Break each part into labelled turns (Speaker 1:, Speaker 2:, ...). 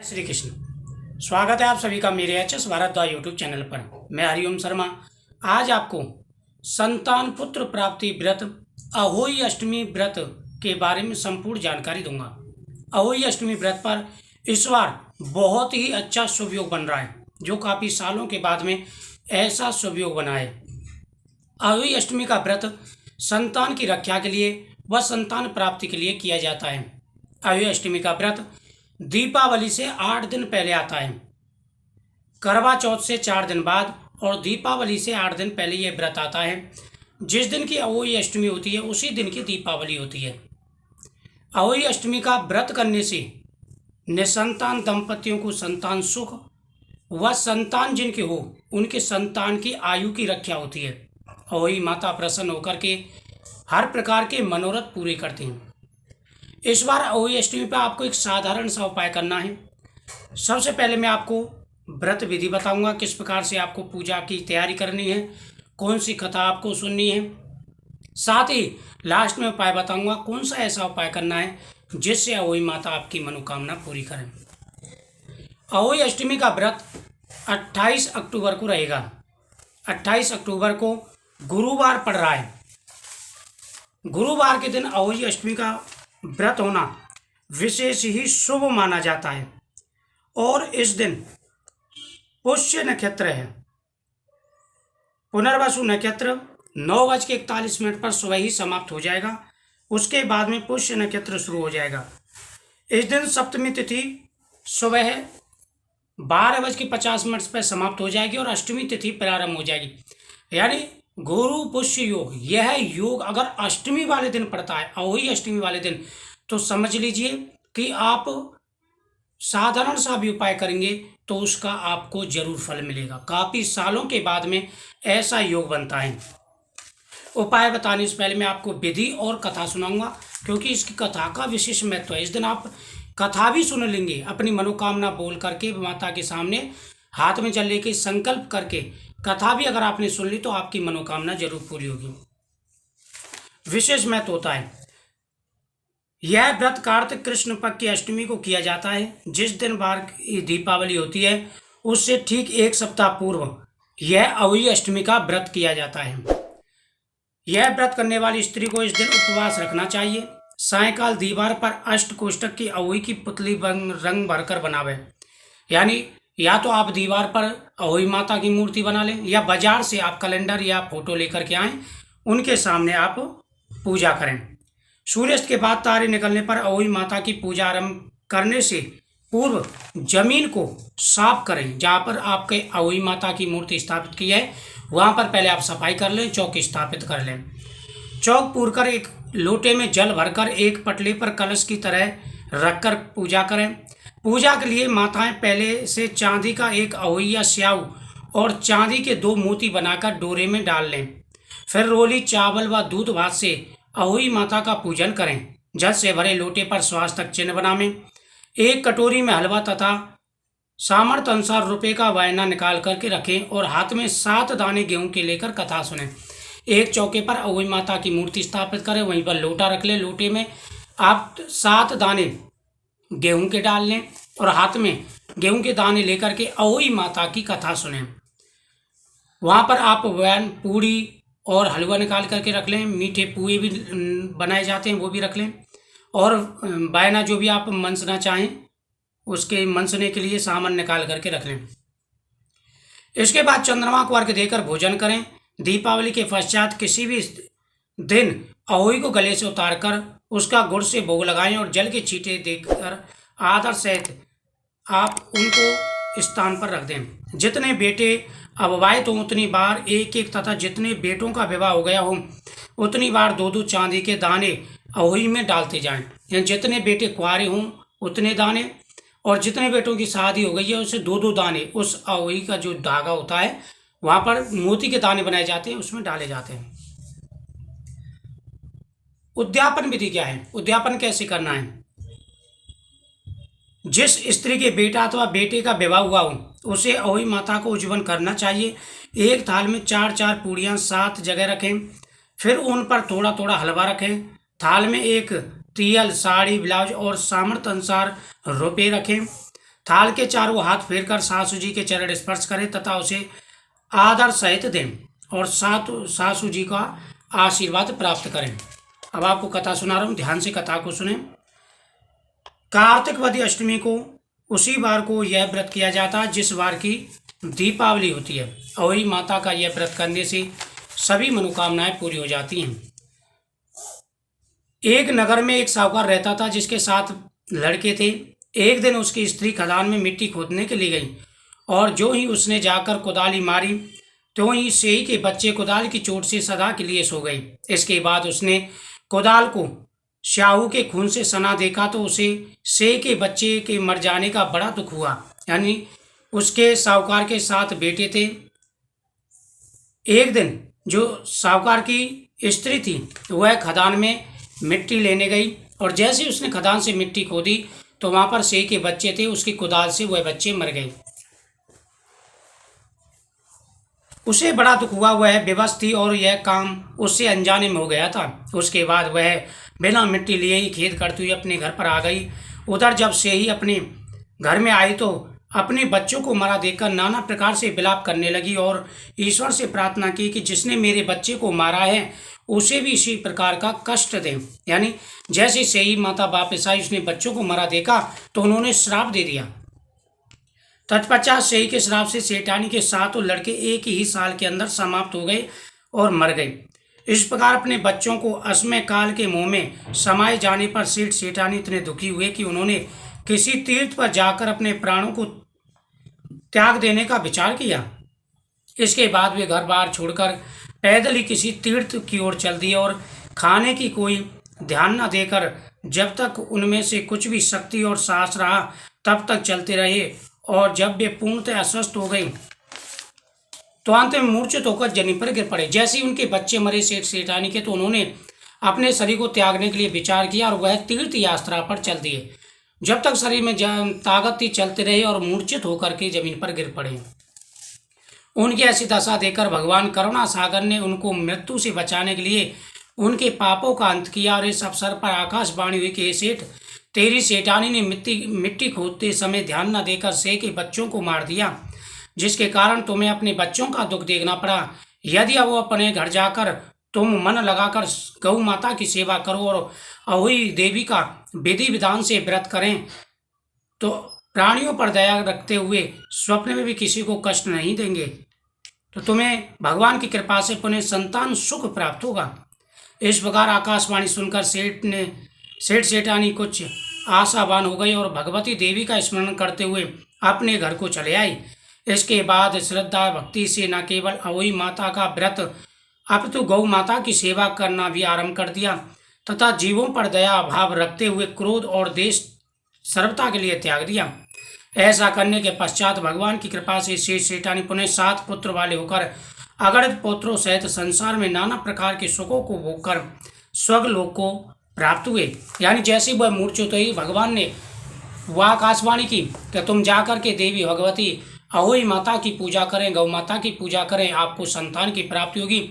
Speaker 1: श्री कृष्ण। स्वागत है आप सभी का मेरे एचएस भारद्वाज यूट्यूब चैनल पर। मैं हरिओम शर्मा आज आपको संतान पुत्र प्राप्ति व्रत अहोई अष्टमी व्रत के बारे में संपूर्ण जानकारी दूंगा। अहोई अष्टमी व्रत पर इस बार बहुत ही अच्छा शुभ योग बन रहा है, जो काफ़ी सालों के बाद में ऐसा शुभ योग बना है। अहोई अष्टमी का व्रत संतान की रक्षा के लिए व संतान प्राप्ति के लिए किया जाता है। अहोई अष्टमी का व्रत दीपावली से 8 दिन पहले आता है। करवा चौथ से 4 दिन बाद और दीपावली से 8 दिन पहले यह व्रत आता है। जिस दिन की अहोई अष्टमी होती है उसी दिन की दीपावली होती है। अहोई अष्टमी का व्रत करने से निसंतान दंपतियों को संतान सुख व संतान जिनके हो उनके संतान की आयु की रक्षा होती है। अहोई माता प्रसन्न होकर के हर प्रकार के मनोरथ पूरे करते हैं। इस बार अहोई अष्टमी पर आपको एक साधारण सा उपाय करना है। सबसे पहले मैं आपको व्रत विधि बताऊंगा, किस प्रकार से आपको पूजा की तैयारी करनी है, कौन सी कथा आपको सुननी है। साथ ही लास्ट में उपाय बताऊंगा कौन सा ऐसा उपाय करना है जिससे अहोई माता आपकी मनोकामना पूरी करें। अहोई अष्टमी का व्रत 28 अक्टूबर को रहेगा। 28 अक्टूबर को गुरुवार पड़ रहा है। गुरुवार के दिन अहोई अष्टमी का व्रत होना विशेष ही शुभ माना जाता है और इस दिन पुष्य नक्षत्र है। पुनर्वसु नक्षत्र 9:41 पर सुबह ही समाप्त हो जाएगा। उसके बाद में पुष्य नक्षत्र शुरू हो जाएगा। इस दिन सप्तमी तिथि सुबह 12:50 पर समाप्त हो जाएगी और अष्टमी तिथि प्रारंभ हो जाएगी। यानी गुरु पुष्य योग, यह योग अगर अष्टमी वाले दिन पड़ता है, अहोई अष्टमी वाले दिन, तो समझ लीजिए कि आप साधारण सा भी उपाय करेंगे तो उसका आपको जरूर फल मिलेगा। काफ़ी सालों के बाद में ऐसा योग बनता है। उपाय बताने से पहले मैं आपको विधि और कथा सुनाऊंगा, क्योंकि इसकी कथा का विशेष महत्व है। इस दिन आप कथा भी सुन लेंगे, अपनी मनोकामना बोल करके माता के सामने हाथ में जल लेके संकल्प करके कथा भी अगर आपने सुन ली तो आपकी मनोकामना जरूर पूरी होगी। विशेष महत्व होता है। यह व्रत कार्तिक कृष्ण पक्ष की अष्टमी को किया जाता है। जिस दिन बार दीपावली होती है उससे ठीक एक सप्ताह पूर्व यह अहोई अष्टमी का व्रत किया जाता है। यह व्रत करने वाली स्त्री को इस दिन उपवास रखना चाहिए। सायंकाल दीवार पर अष्ट कोष्ठक की अहोई की पुतली रंग भरकर बनावे। यानी या तो आप दीवार पर अहोई माता की मूर्ति बना लें या बाजार से आप कैलेंडर या फोटो लेकर के आएं, उनके सामने आप पूजा करें। सूर्यास्त के बाद तारे निकलने पर अहोई माता की पूजा आरंभ करने से पूर्व जमीन को साफ करें। जहाँ पर आपके अहोई माता की मूर्ति स्थापित की है वहाँ पर पहले आप सफाई कर लें, चौक स्थापित कर लें। चौक पूरकर एक लोटे में जल भरकर एक पटले पर कलश की तरह रखकर पूजा करें। पूजा के लिए माताएं पहले से चांदी का एक अहोई या स्याऊ और चांदी के 2 मोती बनाकर डोरे में डाल लें। फिर रोली चावल व दूध भात से अहोई माता का पूजन करें। जल से भरे लोटे पर स्वास्थ्य चिन्ह बनावें। एक कटोरी में हलवा तथा सामर्थ्य अनुसार रुपये का वायना निकाल करके रखें और हाथ में 7 दाने गेहूं के लेकर कथा सुनें। एक चौके पर अहोई माता की मूर्ति स्थापित करें, वहीं पर लोटा रख लें। लोटे में आप 7 दाने गेहूं के डाल लें और हाथ में गेहूं के दाने लेकर के अहोई माता की कथा सुनें। वहाँ पर आप वैन पूड़ी और हलवा निकाल करके रख लें। मीठे पुए भी बनाए जाते हैं, वो भी रख लें। और बायना जो भी आप मनसना चाहें उसके मनसने के लिए सामान निकाल करके रख लें। इसके बाद चंद्रमा को अर्घ्य देकर भोजन करें। दीपावली के पश्चात किसी भी दिन अहोई को गले से उतारकर उसका गुड़ से भोग लगाएं और जल के छींटे देकर आदर सहित आप उनको स्थान पर रख दें। जितने बेटे अविवाहित हों उतनी बार एक एक तथा जितने बेटों का विवाह हो गया हो उतनी बार 2-2 चांदी के दाने अहोई में डालते जाएं। यानी जितने बेटे कुंवारे हों उतने दाने, और जितने बेटों की शादी हो गई है उसे 2-2 दाने उस अहोई का जो धागा होता है वहाँ पर मोती के दाने बनाए जाते हैं, उसमें डाले जाते हैं। उद्यापन विधि क्या है? उद्यापन कैसे करना है? जिस स्त्री के बेटा अथवा बेटे का विवाह हुआ हो उसे अहोई माता को उज्जीवन करना चाहिए। एक थाल में 4-4 पूड़ियाँ 7 जगह रखें, फिर उन पर थोड़ा थोड़ा हलवा रखें। थाल में एक तियल, साड़ी, ब्लाउज और सामर्थ्य अनुसार रुपये रखें। थाल के चारों हाथ फेरकर सासू जी के चरण स्पर्श करें तथा उसे आदर सहित दें और सासू जी का आशीर्वाद प्राप्त करें। अब आपको कथा सुना रहा हूँ, ध्यान से कथा को सुने। कार्तिक वदी अष्टमी को उसी बार को यह व्रत किया जाता है जिस बार की दीपावली होती है। अहोई माता का यह व्रत करने से सभी मनोकामनाएं पूरी हो जाती हैं। एक नगर में एक साहूकार रहता था जिसके 7 लड़के थे। एक दिन उसकी स्त्री खदान में मिट्टी खोदने के लिए गई और जो ही उसने जाकर कुदाली मारी तो ही सेई के बच्चे कुदाल की चोट से सदा के लिए सो गई। इसके बाद उसने कुदाल को शाहू के खून से सना देखा तो उसे सेई के बच्चे के मर जाने का बड़ा दुख हुआ। यानी उसके साहूकार के 7 बेटे थे। एक दिन जो साहूकार की स्त्री थी वह खदान में मिट्टी लेने गई और जैसे ही उसने खदान से मिट्टी खोदी तो वहां पर सेई के बच्चे थे। उसकी कुदाल से वह बच्चे मर गए। उसे बड़ा दुख हुआ। वह बेबस थी और यह काम उससे अनजाने में हो गया था। उसके बाद वह बिना मिट्टी लिए ही खेद करती हुई अपने घर पर आ गई। उधर जब से ही अपने घर में आई तो अपने बच्चों को मरा देखकर नाना प्रकार से विलाप करने लगी और ईश्वर से प्रार्थना की कि जिसने मेरे बच्चे को मारा है उसे भी इसी प्रकार का कष्ट दें। यानी जैसे सेई माता वापस आई, उसने बच्चों को मरा देखा तो उन्होंने श्राप दे दिया। तत्पश्चात सेई के श्राप से सेठानी के 7 लड़के एक ही साल के अंदर समाप्त हो गए और मर गए। इस प्रकार अपने बच्चों को असमय काल के मुंह में समाये जाने पर सेठ सेठानी इतने दुखी हुए कि उन्होंने किसी तीर्थ पर जाकर अपने प्राणों को त्याग देने का विचार किया। इसके बाद वे घर बार छोड़कर पैदल ही किसी तीर्थ की ओर चल दिए और खाने की कोई ध्यान न देकर जब तक उनमें से कुछ भी शक्ति और साहस रहा तब तक चलते रहे और जब वे पूर्णतः अस्वस्थ हो गई तो अंत में मूर्छित होकर जमीन पर गिर पड़े। जैसे ही उनके बच्चे मरे सेठ सेठानी के तो उन्होंने अपने शरीर को त्यागने के लिए विचार किया और वह तीर्थ यात्रा पर चल दिए। जब तक शरीर में ताकत थी चलते रहे और मूर्छित होकर के जमीन पर गिर पड़े। उनकी ऐसी दशा देखकर भगवान करुणा सागर ने उनको मृत्यु से बचाने के लिए उनके पापों का अंत किया और इस अवसर पर आकाशवाणी हुई कि सेठ, तेरी सेठानी ने मिट्टी खोदते समय ध्यान न देकर सेई के बच्चों को मार दिया, जिसके कारण तुम्हें अपने बच्चों का दुख देखना पड़ा। यदि वो अपने घर जाकर तुम मन लगाकर गौ माता की सेवा करो और अहोई देवी का विधि विधान से व्रत करें तो प्राणियों पर दया रखते हुए स्वप्न में भी किसी को कष्ट नहीं देंगे तो तुम्हें भगवान की कृपा से पुनः संतान सुख प्राप्त होगा। इस प्रकार आकाशवाणी सुनकर सेठ सेठानी कुछ आशावान हो गई और भगवती देवी का स्मरण करते हुए अपने घर को चले आई। इसके बाद श्रद्धा भक्ति से न केवल अहोई माता का व्रत अपितु गौ माता की सेवा करना भी आरंभ कर दिया तथा जीवों पर दया भाव रखते हुए क्रोध और देश सर्वता के लिए त्याग दिया। ऐसा करने के पश्चात भगवान की कृपा से सेठ सेठानी पुनः 7 पुत्र वाले होकर अगणित पुत्रों सहित संसार में नाना प्रकार के सुखों को भोगकर स्वर्गलोक को प्राप्त हुए। यानी जैसे वह मूर्छित हुई भगवान ने वह आकाशवाणी की कि तुम जाकर के देवी भगवती अहोई माता की पूजा करें, गौ माता की पूजा करें, आपको संतान की प्राप्ति होगी।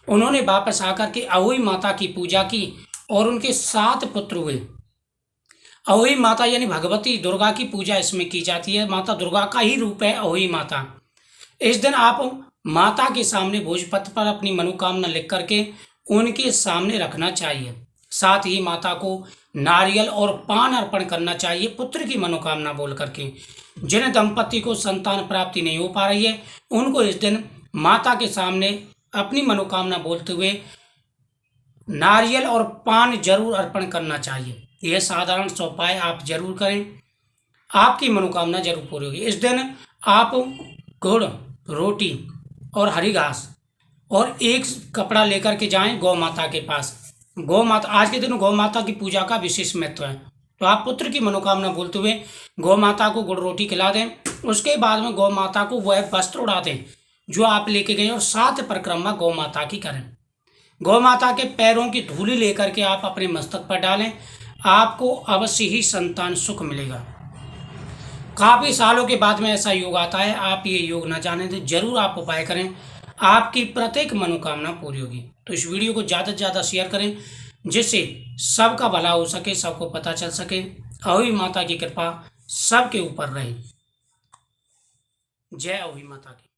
Speaker 1: उन्होंने वापस आकर के अहोई माता की पूजा की और उनके 7 पुत्र हुए। अहोई माता यानी भगवती दुर्गा की पूजा इसमें की जाती है। माता दुर्गा का ही रूप है अहोई माता। इस दिन आप माता के सामने भोजपत्र पर अपनी मनोकामना लिख करके उनके सामने रखना चाहिए। साथ ही माता को नारियल और पान अर्पण करना चाहिए पुत्र की मनोकामना बोल करके। जिन दंपति को संतान प्राप्ति नहीं हो पा रही है उनको इस दिन माता के सामने अपनी मनोकामना बोलते हुए नारियल और पान जरूर अर्पण करना चाहिए। यह साधारण सा उपाय आप जरूर करें, आपकी मनोकामना जरूर पूरी होगी। इस दिन आप गुड़, रोटी और हरी घास और एक कपड़ा लेकर के जाएं गौ माता के पास। गौ माता आज के दिन गौ माता की पूजा का विशेष महत्व है, तो आप पुत्र की मनोकामना बोलते हुए गौ माता को गुड़ रोटी खिला दें। उसके बाद में गौ माता को वह वस्त्र उड़ा दें जो आप लेके गए और 7 परिक्रमा गौ माता की करें। गौ माता के पैरों की धूली लेकर के आप अपने मस्तक पर डालें, आपको अवश्य ही संतान सुख मिलेगा। काफ़ी सालों के बाद में ऐसा योग आता है। आप ये योग ना जाने दें, जरूर आप उपाय करें, आपकी प्रत्येक मनोकामना पूरी होगी। तो इस वीडियो को ज़्यादा से ज़्यादा शेयर करें जिससे सबका भला हो सके, सबको पता चल सके। अहोई माता की कृपा सबके ऊपर रहे। जय अवनी माता की।